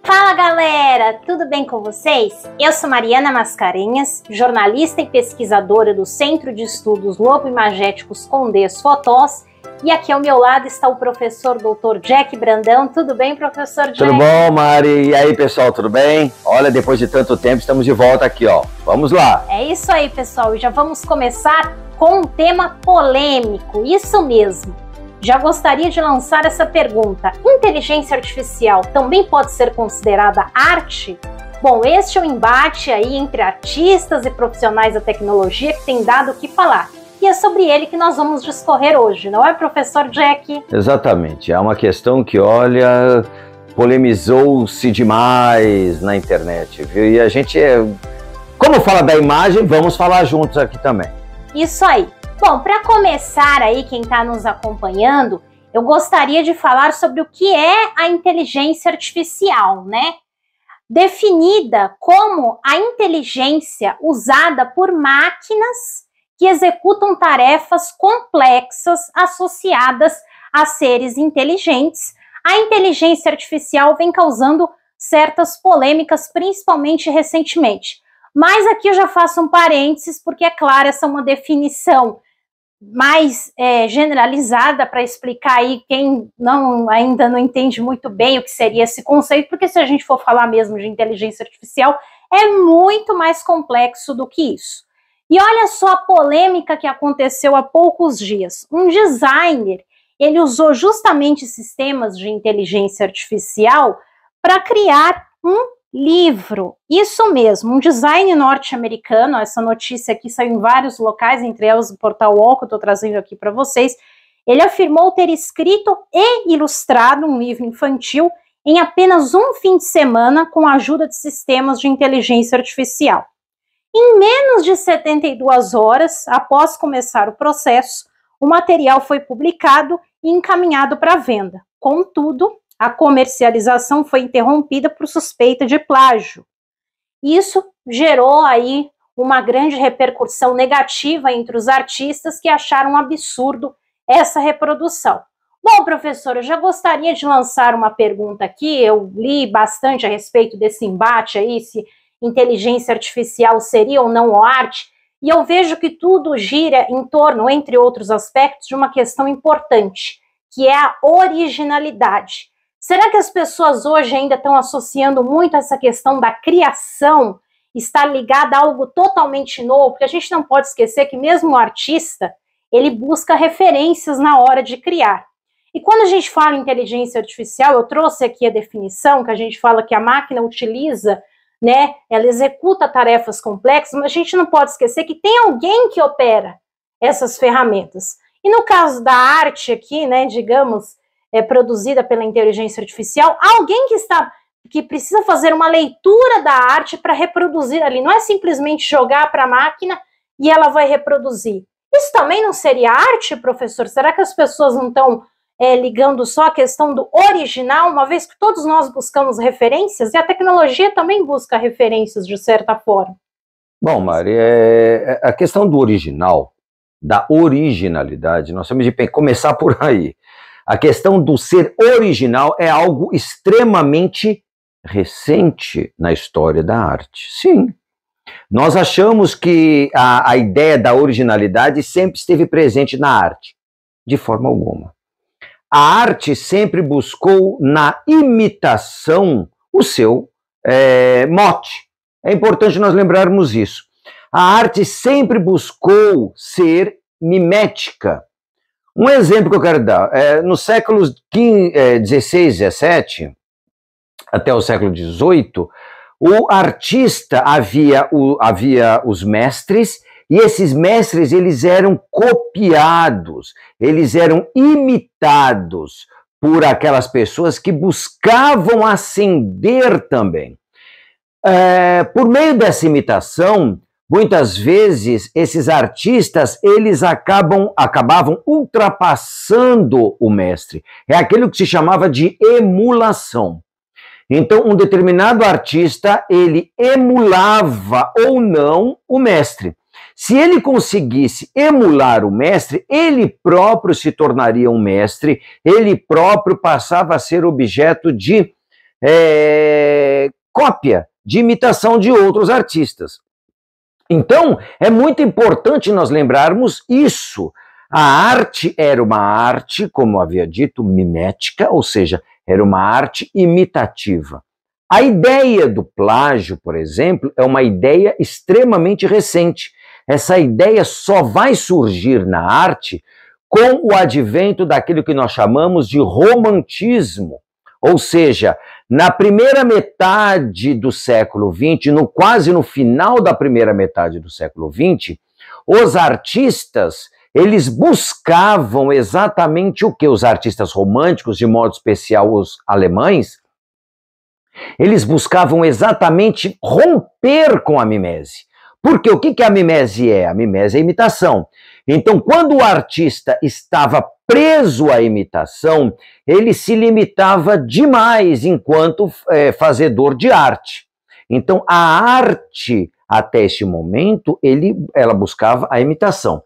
Fala galera, tudo bem com vocês? Eu sou Mariana Mascarenhas, jornalista e pesquisadora do Centro de Estudos Lobo-Imagéticos Condés Fotós, e aqui ao meu lado está o professor Dr. Jack Brandão. Tudo bem, professor Jack? Tudo bom, Mari? E aí, pessoal, tudo bem? Olha, depois de tanto tempo, estamos de volta aqui, ó. Vamos lá! É isso aí, pessoal, e já vamos começar com um tema polêmico, isso mesmo. Já gostaria de lançar essa pergunta: inteligência artificial também pode ser considerada arte? Bom, este é um embate aí entre artistas e profissionais da tecnologia que tem dado o que falar. E é sobre ele que nós vamos discorrer hoje, não é, professor Jack? Exatamente, é uma questão que, olha, polemizou-se demais na internet, viu? E a gente, como fala da imagem, vamos falar juntos aqui também. Isso aí. Bom, para começar aí, quem está nos acompanhando, eu gostaria de falar sobre o que é a inteligência artificial, né? Definida como a inteligência usada por máquinas que executam tarefas complexas associadas a seres inteligentes. A inteligência artificial vem causando certas polêmicas, principalmente recentemente. Mas aqui eu já faço um parênteses, porque é claro, essa é uma definição mais generalizada para explicar aí quem ainda não entende muito bem o que seria esse conceito, porque se a gente for falar mesmo de inteligência artificial, é muito mais complexo do que isso. E olha só a polêmica que aconteceu há poucos dias. Um designer, ele usou justamente sistemas de inteligência artificial para criar um livro. Isso mesmo, um design norte-americano. Essa notícia aqui saiu em vários locais, entre elas o portal UOL, que eu estou trazendo aqui para vocês. Ele afirmou ter escrito e ilustrado um livro infantil em apenas um fim de semana com a ajuda de sistemas de inteligência artificial. Em menos de 72 horas após começar o processo, o material foi publicado e encaminhado para venda. Contudo, a comercialização foi interrompida por suspeita de plágio. Isso gerou aí uma grande repercussão negativa entre os artistas que acharam um absurdo essa reprodução. Bom, professor, eu já gostaria de lançar uma pergunta aqui. Eu li bastante a respeito desse embate aí, se inteligência artificial seria ou não arte, e eu vejo que tudo gira em torno, entre outros aspectos, de uma questão importante, que é a originalidade. Será que as pessoas hoje ainda estão associando muito essa questão da criação, estar ligada a algo totalmente novo? Porque a gente não pode esquecer que mesmo o artista, ele busca referências na hora de criar. E quando a gente fala em inteligência artificial, eu trouxe aqui a definição, que a gente fala que a máquina utiliza, né, ela executa tarefas complexas, mas a gente não pode esquecer que tem alguém que opera essas ferramentas. E no caso da arte aqui, né, digamos, produzida pela inteligência artificial, alguém que precisa fazer uma leitura da arte para reproduzir ali. Não é simplesmente jogar para a máquina e ela vai reproduzir. Isso também não seria arte, professor? Será que as pessoas não estão ligando só a questão do original, uma vez que todos nós buscamos referências, e a tecnologia também busca referências de certa forma? Bom, Mari, a questão do original, da originalidade, nós temos de começar por aí. A questão do ser original é algo extremamente recente na história da arte. Sim, nós achamos que a ideia da originalidade sempre esteve presente na arte, de forma alguma. A arte sempre buscou na imitação o seu mote. É importante nós lembrarmos isso. A arte sempre buscou ser mimética. Um exemplo que eu quero dar, nos séculos XVI, XVII, até o século XVIII, o artista havia os mestres, e esses mestres, eles eram copiados, eles eram imitados por aquelas pessoas que buscavam ascender também. Por meio dessa imitação, muitas vezes esses artistas, eles acabavam ultrapassando o mestre. É aquilo que se chamava de emulação. Então, um determinado artista, ele emulava ou não o mestre. Se ele conseguisse emular o mestre, ele próprio se tornaria um mestre, ele próprio passava a ser objeto de cópia, de imitação de outros artistas. Então, é muito importante nós lembrarmos isso. A arte era uma arte, como havia dito, mimética, ou seja, era uma arte imitativa. A ideia do plágio, por exemplo, é uma ideia extremamente recente. Essa ideia só vai surgir na arte com o advento daquilo que nós chamamos de romantismo. Ou seja, na primeira metade do século XX, quase no final da primeira metade do século XX, os artistas, eles buscavam exatamente o que? Os artistas românticos, de modo especial os alemães, eles buscavam exatamente romper com a mimese. Porque o que a mimese é? A mimese é a imitação. Então, quando o artista estava preso à imitação, ele se limitava demais enquanto fazedor de arte. Então, a arte, até este momento, ela buscava a imitação.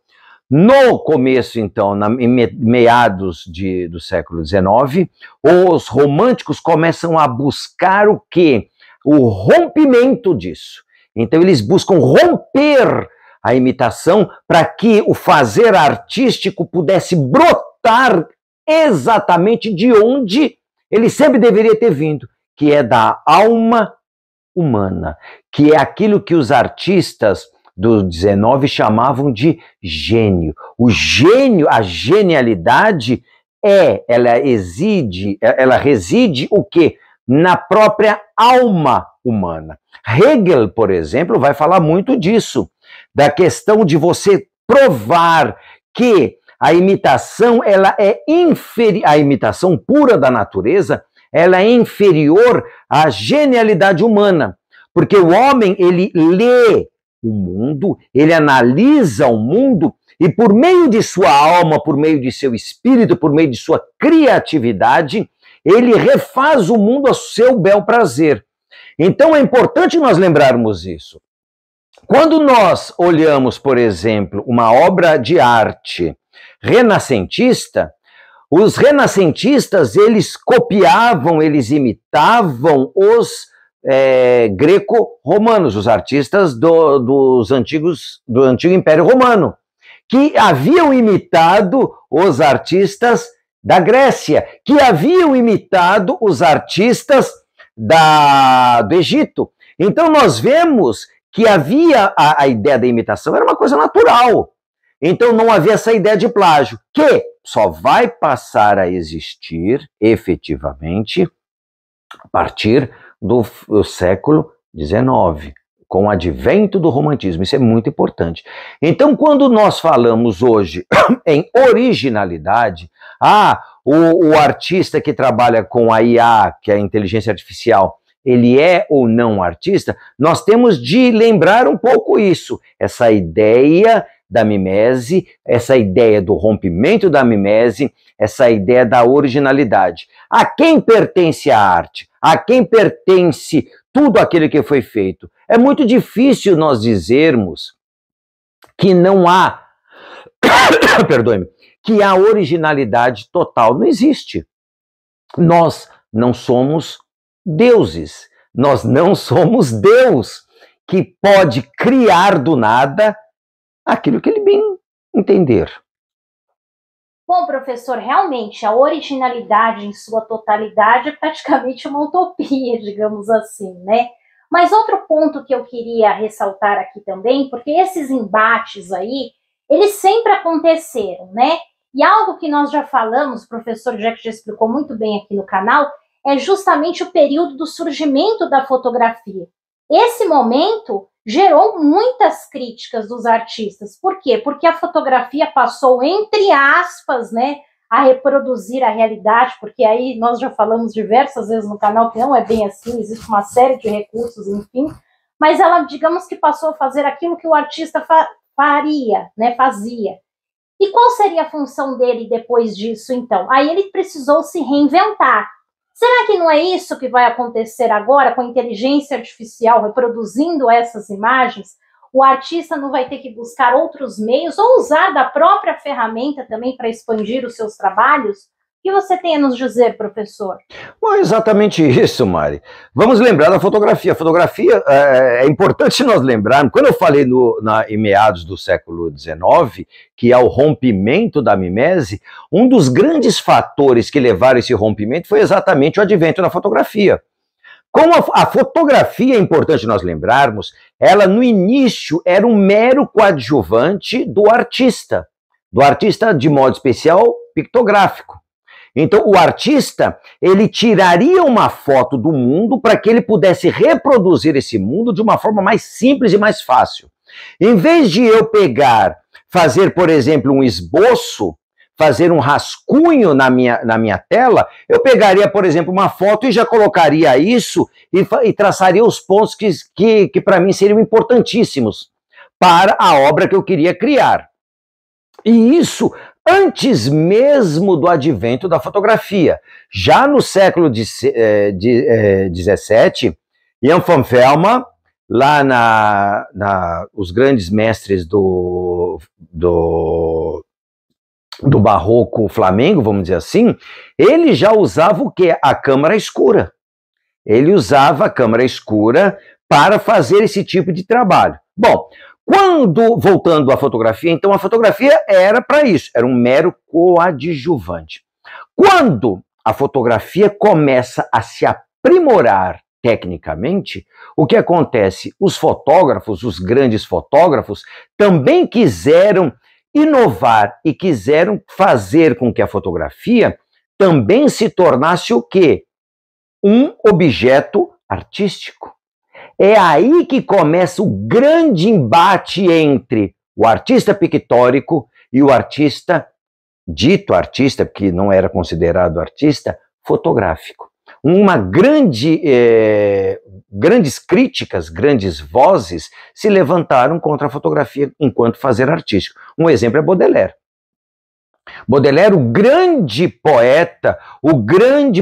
No começo, então, em meados do século XIX, os românticos começam a buscar o quê? O rompimento disso. Então, eles buscam romper a imitação para que o fazer artístico pudesse brotar exatamente de onde ele sempre deveria ter vindo, que é da alma humana, que é aquilo que os artistas do 19 chamavam de gênio. O gênio, a genialidade ela reside o quê? Na própria alma humana. Hegel, por exemplo, vai falar muito disso, da questão de você provar que a imitação, a imitação pura da natureza, ela é inferior à genialidade humana, porque o homem, ele lê o mundo, ele analisa o mundo e por meio de sua alma, por meio de seu espírito, por meio de sua criatividade, ele refaz o mundo a seu bel prazer. Então é importante nós lembrarmos isso. Quando nós olhamos, por exemplo, uma obra de arte renascentista, os renascentistas, eles copiavam, eles imitavam os greco-romanos, os artistas do antigo Império Romano, que haviam imitado os artistas da Grécia, que haviam imitado os artistas do Egito. Então nós vemos que havia a ideia da imitação, era uma coisa natural. Então não havia essa ideia de plágio, que só vai passar a existir efetivamente a partir do século XIX, com o advento do romantismo. Isso é muito importante. Então, quando nós falamos hoje em originalidade, o artista que trabalha com a IA, que é a inteligência artificial, ele é ou não artista, nós temos de lembrar um pouco isso, essa ideia da mimese, essa ideia do rompimento da mimese, essa ideia da originalidade. A quem pertence a arte? A quem pertence tudo aquilo que foi feito? É muito difícil nós dizermos que não há, perdoe-me, que há originalidade total. Não existe. Nós não somos deuses. Nós não somos Deus que pode criar do nada aquilo que ele bem entender. Bom, professor, realmente a originalidade em sua totalidade é praticamente uma utopia, digamos assim, né? Mas outro ponto que eu queria ressaltar aqui também, porque esses embates aí, eles sempre aconteceram, né? E algo que nós já falamos, o professor Jack já explicou muito bem aqui no canal, é justamente o período do surgimento da fotografia. Esse momento gerou muitas críticas dos artistas. Por quê? Porque a fotografia passou, entre aspas, né, a reproduzir a realidade, porque aí nós já falamos diversas vezes no canal que não é bem assim, existe uma série de recursos, enfim, mas ela, digamos que passou a fazer aquilo que o artista faria, né, fazia. E qual seria a função dele depois disso, então? Aí ele precisou se reinventar. Será que não é isso que vai acontecer agora com a inteligência artificial reproduzindo essas imagens? O artista não vai ter que buscar outros meios ou usar da própria ferramenta também para expandir os seus trabalhos? O que você tem a nos dizer, professor? Bom, exatamente isso, Mari. Vamos lembrar da fotografia. A fotografia é importante nós lembrarmos. Quando eu falei em meados do século XIX, que é o rompimento da mimese, um dos grandes fatores que levaram esse rompimento foi exatamente o advento da fotografia. Como a fotografia, é importante nós lembrarmos, ela no início era um mero coadjuvante do artista de modo especial pictográfico. Então, o artista, ele tiraria uma foto do mundo para que ele pudesse reproduzir esse mundo de uma forma mais simples e mais fácil. Em vez de eu fazer, por exemplo, um esboço, fazer um rascunho na minha tela, eu pegaria, por exemplo, uma foto e já colocaria isso e traçaria os pontos que para mim seriam importantíssimos para a obra que eu queria criar. E isso antes mesmo do advento da fotografia. Já no século XVII, Jan van Velma, lá os grandes mestres do barroco flamengo, vamos dizer assim, ele já usava o quê? A câmara escura. Ele usava a câmara escura para fazer esse tipo de trabalho. Bom, voltando à fotografia, então a fotografia era para isso, era um mero coadjuvante. Quando a fotografia começa a se aprimorar tecnicamente, o que acontece? Os fotógrafos, os grandes fotógrafos, também quiseram inovar e quiseram fazer com que a fotografia também se tornasse o quê? Um objeto artístico. É aí que começa o grande embate entre o artista pictórico e o artista, dito artista, que não era considerado artista, fotográfico. Grandes críticas, grandes vozes se levantaram contra a fotografia enquanto fazer artístico. Um exemplo é Baudelaire. Baudelaire, o grande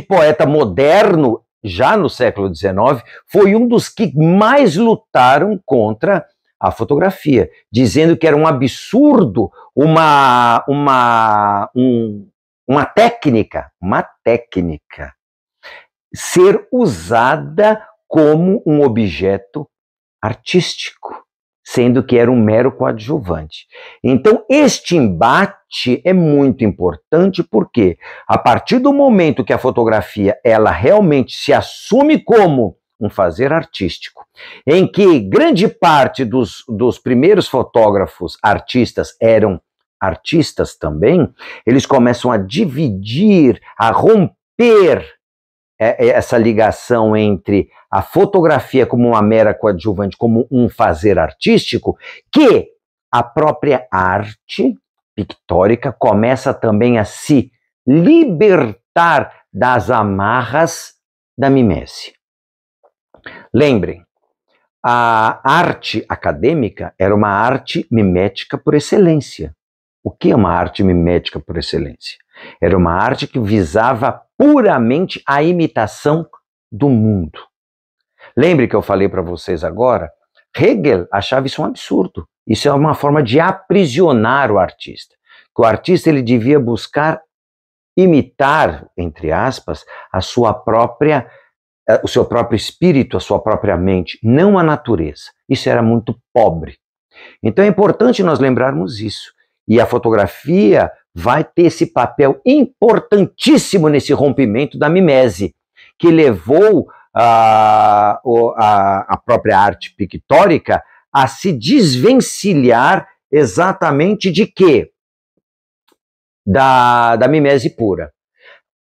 poeta moderno, já no século XIX, foi um dos que mais lutaram contra a fotografia, dizendo que era um absurdo uma técnica ser usada como um objeto artístico, sendo que era um mero coadjuvante. Então, este embate é muito importante porque, a partir do momento que a fotografia ela realmente se assume como um fazer artístico, em que grande parte dos primeiros fotógrafos artistas eram artistas também, eles começam a dividir, a romper essa ligação entre a fotografia como uma mera coadjuvante, como um fazer artístico, que a própria arte pictórica começa também a se libertar das amarras da mimese. Lembrem, a arte acadêmica era uma arte mimética por excelência. O que é uma arte mimética por excelência? Era uma arte que visava puramente a imitação do mundo. Lembre que eu falei para vocês agora, Hegel achava isso um absurdo. Isso é uma forma de aprisionar o artista. Que o artista ele devia buscar imitar, entre aspas, o seu próprio espírito, a sua própria mente, não a natureza. Isso era muito pobre. Então é importante nós lembrarmos isso. E a fotografia vai ter esse papel importantíssimo nesse rompimento da mimese, que levou a própria arte pictórica a se desvencilhar exatamente de quê? Da mimese pura.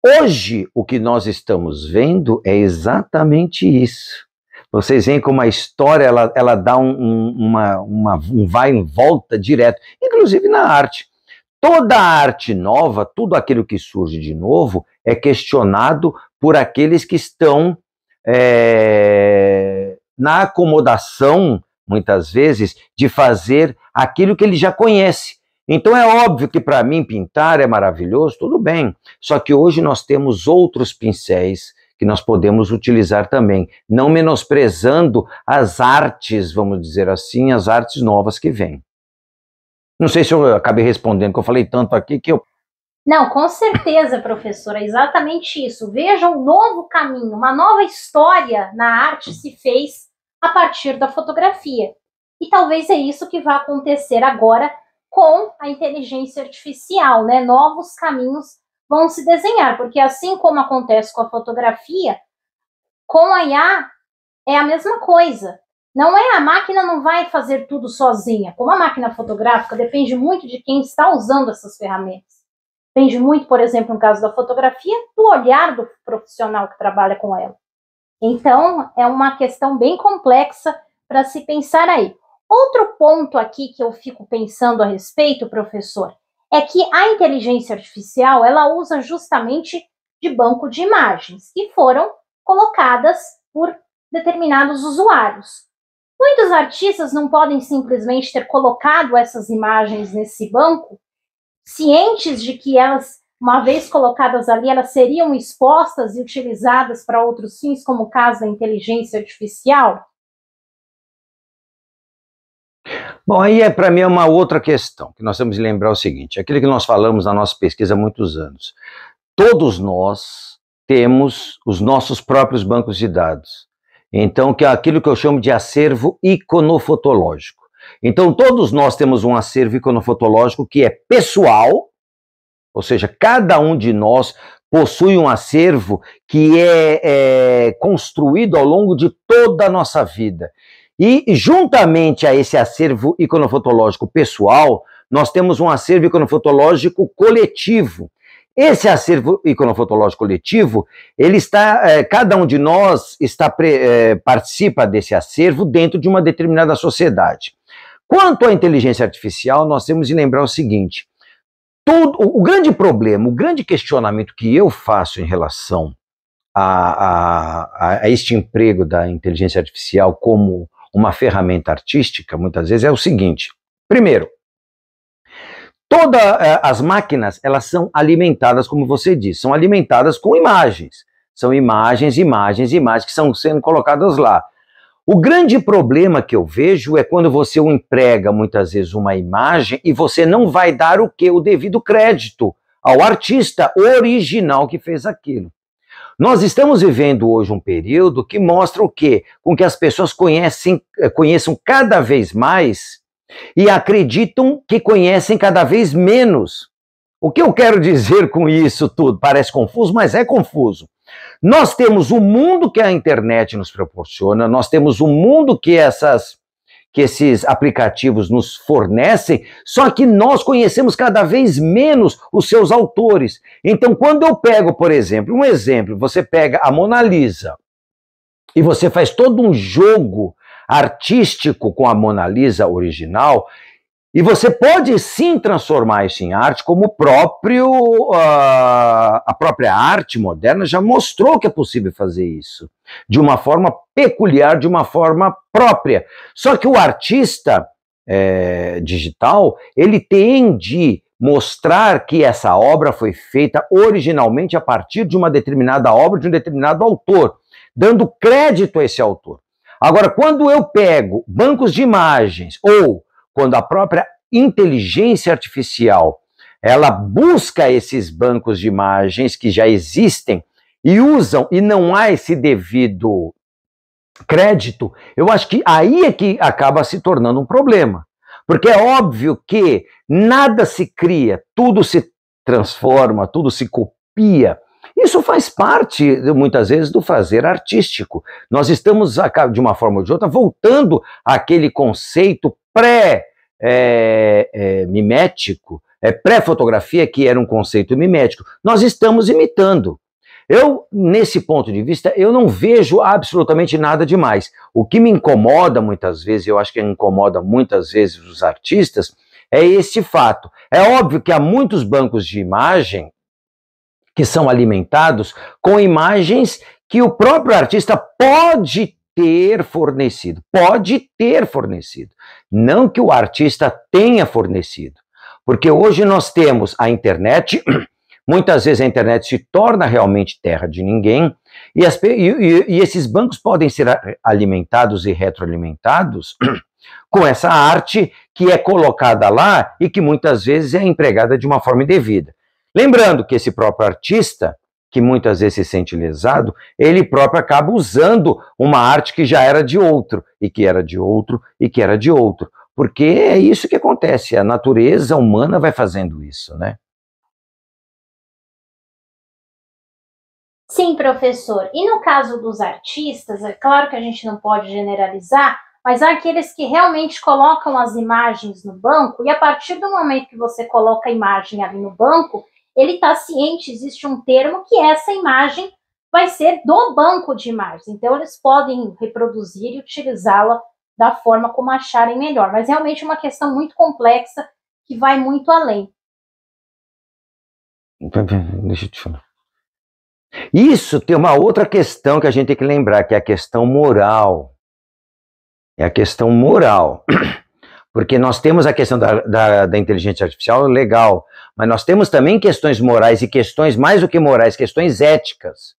Hoje, o que nós estamos vendo é exatamente isso. Vocês veem como a história ela dá um vai e volta direto, inclusive na arte. Toda a arte nova, tudo aquilo que surge de novo, é questionado por aqueles que estão na acomodação, muitas vezes, de fazer aquilo que ele já conhece. Então é óbvio que para mim pintar é maravilhoso, tudo bem. Só que hoje nós temos outros pincéis que nós podemos utilizar também, não menosprezando as artes, vamos dizer assim, as artes novas que vêm. Não sei se eu acabei respondendo, que eu falei tanto aqui que eu... Não, com certeza, professora, é exatamente isso. Veja um novo caminho, uma nova história na arte se fez a partir da fotografia. E talvez é isso que vai acontecer agora com a inteligência artificial, né? Novos caminhos vão se desenhar, porque assim como acontece com a fotografia, com a IA é a mesma coisa. Não é, a máquina não vai fazer tudo sozinha. Como a máquina fotográfica depende muito de quem está usando essas ferramentas. Depende muito, por exemplo, no caso da fotografia, do olhar do profissional que trabalha com ela. Então, é uma questão bem complexa para se pensar aí. Outro ponto aqui que eu fico pensando a respeito, professor, é que a inteligência artificial, ela usa justamente de banco de imagens que foram colocadas por determinados usuários. Muitos artistas não podem simplesmente ter colocado essas imagens nesse banco, cientes de que elas, uma vez colocadas ali, elas seriam expostas e utilizadas para outros fins, como o caso da inteligência artificial? Bom, aí para mim é uma outra questão, que nós temos que lembrar o seguinte, aquilo que nós falamos na nossa pesquisa há muitos anos. Todos nós temos os nossos próprios bancos de dados. Então, que é aquilo que eu chamo de acervo iconofotológico. Então, todos nós temos um acervo iconofotológico que é pessoal, ou seja, cada um de nós possui um acervo que é construído ao longo de toda a nossa vida. E, juntamente a esse acervo iconofotológico pessoal, nós temos um acervo iconofotológico coletivo. Esse acervo iconofotológico coletivo, ele está, cada um de nós participa desse acervo dentro de uma determinada sociedade. Quanto à inteligência artificial, nós temos de lembrar o seguinte, o grande problema, o grande questionamento que eu faço em relação a este emprego da inteligência artificial como uma ferramenta artística, muitas vezes, é o seguinte. Primeiro, todas as máquinas, elas são alimentadas, como você disse, são alimentadas com imagens. São imagens que são sendo colocadas lá. O grande problema que eu vejo é quando você emprega, muitas vezes, uma imagem e você não vai dar o quê? O devido crédito ao artista original que fez aquilo. Nós estamos vivendo hoje um período que mostra o quê? Com que as pessoas conheçam cada vez mais e acreditam que conhecem cada vez menos. O que eu quero dizer com isso tudo? Parece confuso, mas é confuso. Nós temos o mundo que a internet nos proporciona, nós temos o mundo que esses aplicativos nos fornecem, só que nós conhecemos cada vez menos os seus autores. Então, quando eu pego, por exemplo, você pega a Mona Lisa e você faz todo um jogo artístico com a Mona Lisa original, e você pode sim transformar isso em arte, como a própria arte moderna já mostrou que é possível fazer isso, de uma forma peculiar, de uma forma própria. Só que o artista digital, ele tem de mostrar que essa obra foi feita originalmente a partir de uma determinada obra, de um determinado autor, dando crédito a esse autor. Agora, quando eu pego bancos de imagens, ou quando a própria inteligência artificial, ela busca esses bancos de imagens que já existem e usam, e não há esse devido crédito, eu acho que aí é que acaba se tornando um problema. Porque é óbvio que nada se cria, tudo se transforma, tudo se copia. Isso faz parte, muitas vezes, do fazer artístico. Nós estamos, de uma forma ou de outra, voltando àquele conceito mimético, pré-fotografia, que era um conceito mimético. Nós estamos imitando. Eu, nesse ponto de vista, eu não vejo absolutamente nada demais. O que me incomoda muitas vezes, eu acho que incomoda muitas vezes os artistas, é esse fato. É óbvio que há muitos bancos de imagem que são alimentados com imagens que o próprio artista pode ter fornecido. Pode ter fornecido. Não que o artista tenha fornecido. Porque hoje nós temos a internet, muitas vezes a internet se torna realmente terra de ninguém, e esses bancos podem ser alimentados e retroalimentados com essa arte que é colocada lá e que muitas vezes é empregada de uma forma indevida. Lembrando que esse próprio artista, que muitas vezes se sente lesado, ele próprio acaba usando uma arte que já era de outro, e que era de outro, e que era de outro. Porque é isso que acontece, a natureza humana vai fazendo isso, né? Sim, professor. E no caso dos artistas, é claro que a gente não pode generalizar, mas há aqueles que realmente colocam as imagens no banco, e a partir do momento que você coloca a imagem ali no banco, ele está ciente, existe um termo que essa imagem vai ser do banco de imagens. Então, eles podem reproduzir e utilizá-la da forma como acharem melhor. Mas realmente é uma questão muito complexa que vai muito além. Deixa eu te falar. Isso tem uma outra questão que a gente tem que lembrar, que é a questão moral. É a questão moral. Porque nós temos a questão da inteligência artificial, legal, mas nós temos também questões morais e questões, mais do que morais, questões éticas.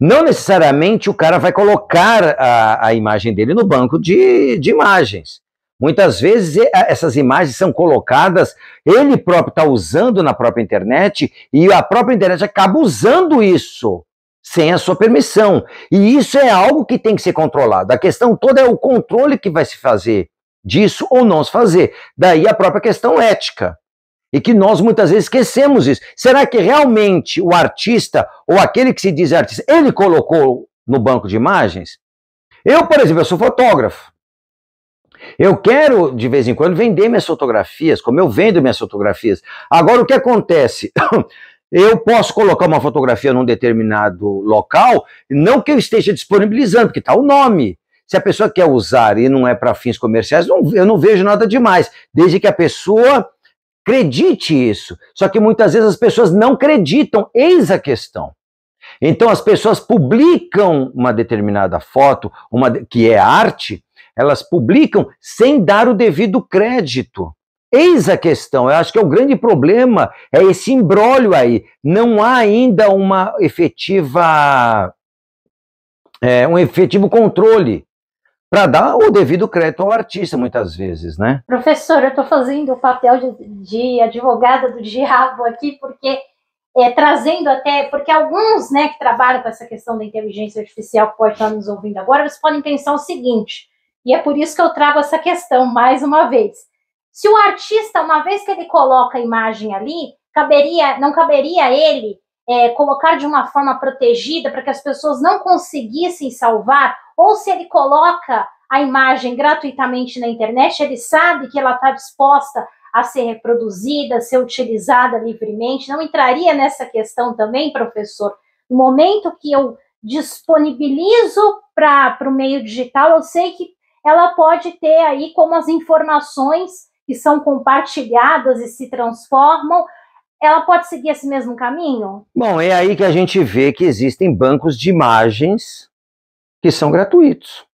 Não necessariamente o cara vai colocar a imagem dele no banco de imagens. Muitas vezes essas imagens são colocadas, ele próprio está usando na própria internet e a própria internet acaba usando isso sem a sua permissão. E isso é algo que tem que ser controlado. A questão toda é o controle que vai se fazer disso ou não se fazer. Daí a própria questão ética. E que nós muitas vezes esquecemos isso. Será que realmente o artista, ou aquele que se diz artista, ele colocou no banco de imagens? Eu, por exemplo, eu sou fotógrafo. Eu quero, de vez em quando, vender minhas fotografias, como eu vendo minhas fotografias. Agora, o que acontece? Eu posso colocar uma fotografia num determinado local, não que eu esteja disponibilizando, porque está o nome. Se a pessoa quer usar e não é para fins comerciais, eu não vejo nada demais, desde que a pessoa acredite isso. Só que muitas vezes as pessoas não acreditam, eis a questão. Então as pessoas publicam uma determinada foto, que é arte, elas publicam sem dar o devido crédito. Eis a questão, eu acho que é o grande problema, é esse imbróglio aí. Não há ainda uma efetiva, um efetivo controle para dar o devido crédito ao artista, muitas vezes, né? Professor, eu estou fazendo o papel de advogada do diabo aqui, porque trazendo até, porque alguns, né, que trabalham com essa questão da inteligência artificial que pode estar nos ouvindo agora, eles podem pensar o seguinte, e é por isso que eu trago essa questão mais uma vez. Se o artista, uma vez que ele coloca a imagem ali, não caberia a ele colocar de uma forma protegida para que as pessoas não conseguissem salvar, ou se ele coloca a imagem gratuitamente na internet, ele sabe que ela está disposta a ser reproduzida, a ser utilizada livremente. Não entraria nessa questão também, professor? No momento que eu disponibilizo para o meio digital, eu sei que ela pode ter aí como as informações que são compartilhadas e se transformam, ela pode seguir esse mesmo caminho? Bom, é aí que a gente vê que existem bancos de imagens que são gratuitos.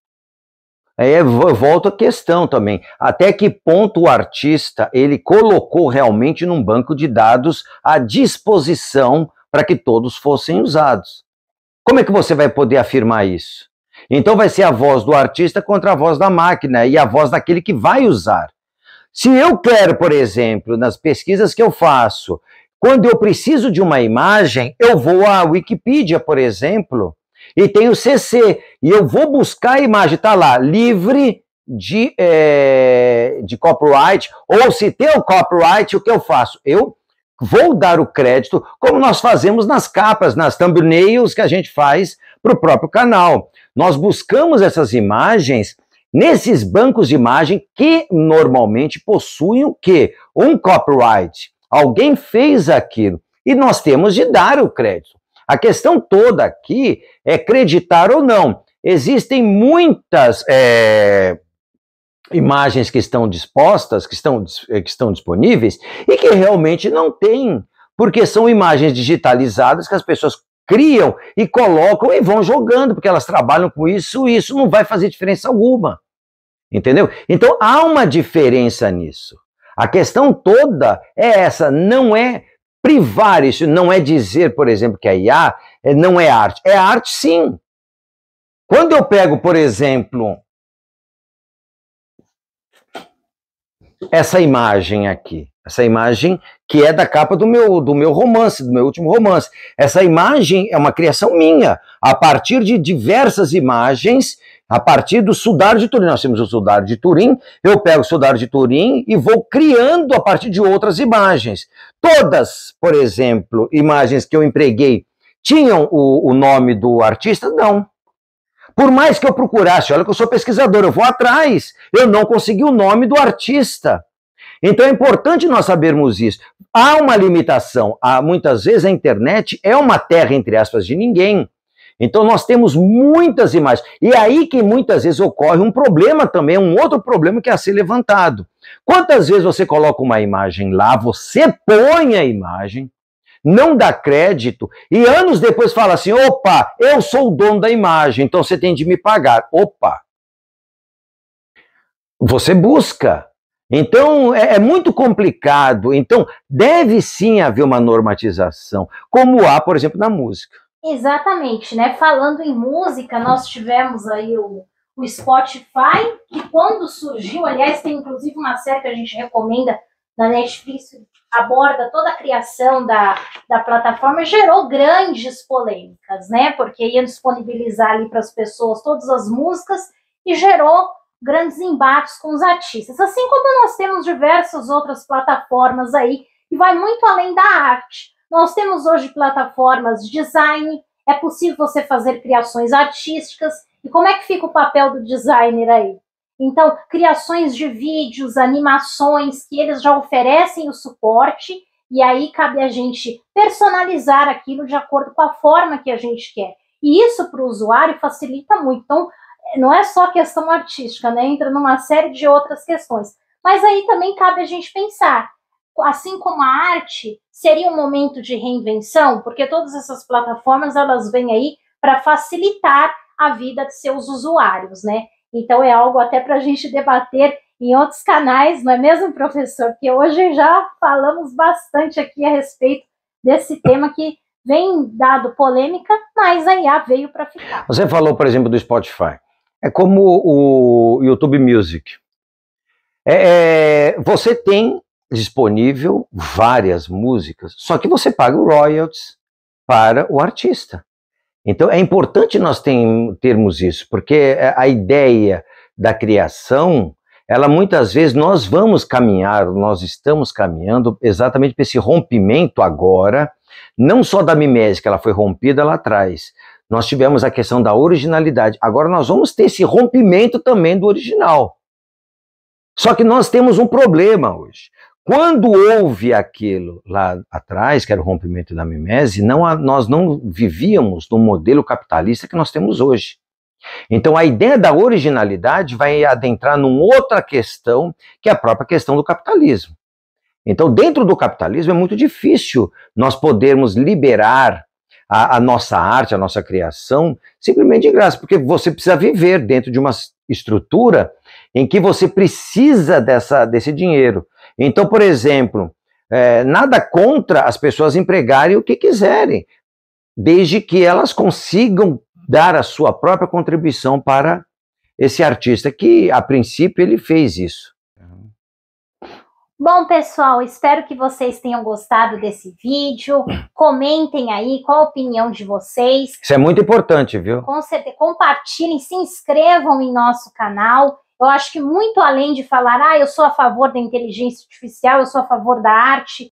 Aí eu volto à questão também, até que ponto o artista ele colocou realmente num banco de dados à disposição para que todos fossem usados. Como é que você vai poder afirmar isso? Então vai ser a voz do artista contra a voz da máquina e a voz daquele que vai usar. Se eu quero, por exemplo, nas pesquisas que eu faço, quando eu preciso de uma imagem, eu vou à Wikipedia, por exemplo, e tem o CC, e eu vou buscar a imagem, está lá, livre de copyright, ou se tem o copyright, o que eu faço? Eu vou dar o crédito, como nós fazemos nas capas, nas thumbnails que a gente faz para o próprio canal. Nós buscamos essas imagens nesses bancos de imagem que normalmente possuem o quê? Um copyright. Alguém fez aquilo e nós temos de dar o crédito. A questão toda aqui é acreditar ou não. Existem muitas imagens que estão dispostas, que estão disponíveis e que realmente não têm, porque são imagens digitalizadas que as pessoas criam e colocam e vão jogando, porque elas trabalham com isso e isso não vai fazer diferença alguma. Entendeu? Então há uma diferença nisso. A questão toda é essa, não é privar isso, não é dizer, por exemplo, que a IA não é arte. É arte, sim. Quando eu pego, por exemplo, essa imagem aqui, Essa imagem que é da capa do meu romance, do meu último romance. Essa imagem é uma criação minha, a partir de diversas imagens, a partir do Sudário de Turim. Nós temos o Sudário de Turim, eu pego o Sudário de Turim e vou criando a partir de outras imagens. Todas, por exemplo, imagens que eu empreguei, tinham o nome do artista? Não. Por mais que eu procurasse, olha que eu sou pesquisador, eu vou atrás, eu não consegui o nome do artista. Então é importante nós sabermos isso. Há uma limitação. Muitas vezes a internet é uma terra, entre aspas, de ninguém. Então nós temos muitas imagens. E é aí que muitas vezes ocorre um problema também, um outro problema que é a ser levantado. Quantas vezes você coloca uma imagem lá, você põe a imagem, não dá crédito, e anos depois fala assim, opa, eu sou o dono da imagem, então você tem de me pagar. Opa! Você busca. Então, é muito complicado. Então, deve sim haver uma normatização, como há, por exemplo, na música. Exatamente, né? Falando em música, nós tivemos aí o Spotify, que quando surgiu, aliás, tem inclusive uma série que a gente recomenda na Netflix, aborda toda a criação da plataforma, gerou grandes polêmicas, né? Porque ia disponibilizar ali para as pessoas todas as músicas e gerou grandes embates com os artistas. Assim como nós temos diversas outras plataformas aí, e vai muito além da arte. Nós temos hoje plataformas de design, é possível você fazer criações artísticas, e como é que fica o papel do designer aí? Então, criações de vídeos, animações, que eles já oferecem o suporte, e aí cabe a gente personalizar aquilo de acordo com a forma que a gente quer. E isso para o usuário facilita muito. Então, não é só questão artística, né? Entra numa série de outras questões. Mas aí também cabe a gente pensar, assim como a arte, seria um momento de reinvenção, porque todas essas plataformas, elas vêm aí para facilitar a vida de seus usuários, né? Então é algo até para a gente debater em outros canais, não é mesmo, professor? Porque hoje já falamos bastante aqui a respeito desse tema que vem dado polêmica, mas a IA veio para ficar. Você falou, por exemplo, do Spotify. É como o YouTube Music. Você tem disponível várias músicas, só que você paga o royalties para o artista. Então é importante nós termos isso, porque a ideia da criação, ela muitas vezes nós estamos caminhando exatamente para esse rompimento agora, não só da mimese, que ela foi rompida lá atrás, nós tivemos a questão da originalidade, agora nós vamos ter esse rompimento também do original. Só que nós temos um problema hoje. Quando houve aquilo lá atrás, que era o rompimento da mimese, nós não vivíamos no modelo capitalista que nós temos hoje. Então a ideia da originalidade vai adentrar numa outra questão, que é a própria questão do capitalismo. Então dentro do capitalismo é muito difícil nós podermos liberar a nossa arte, a nossa criação, simplesmente de graça, porque você precisa viver dentro de uma estrutura em que você precisa desse dinheiro. Então, por exemplo, nada contra as pessoas empregarem o que quiserem, desde que elas consigam dar a sua própria contribuição para esse artista, que a princípio ele fez isso. Bom, pessoal, espero que vocês tenham gostado desse vídeo. Comentem aí qual a opinião de vocês. Isso é muito importante, viu? Com certeza, compartilhem, se inscrevam em nosso canal. Eu acho que muito além de falar, eu sou a favor da inteligência artificial, eu sou a favor da arte,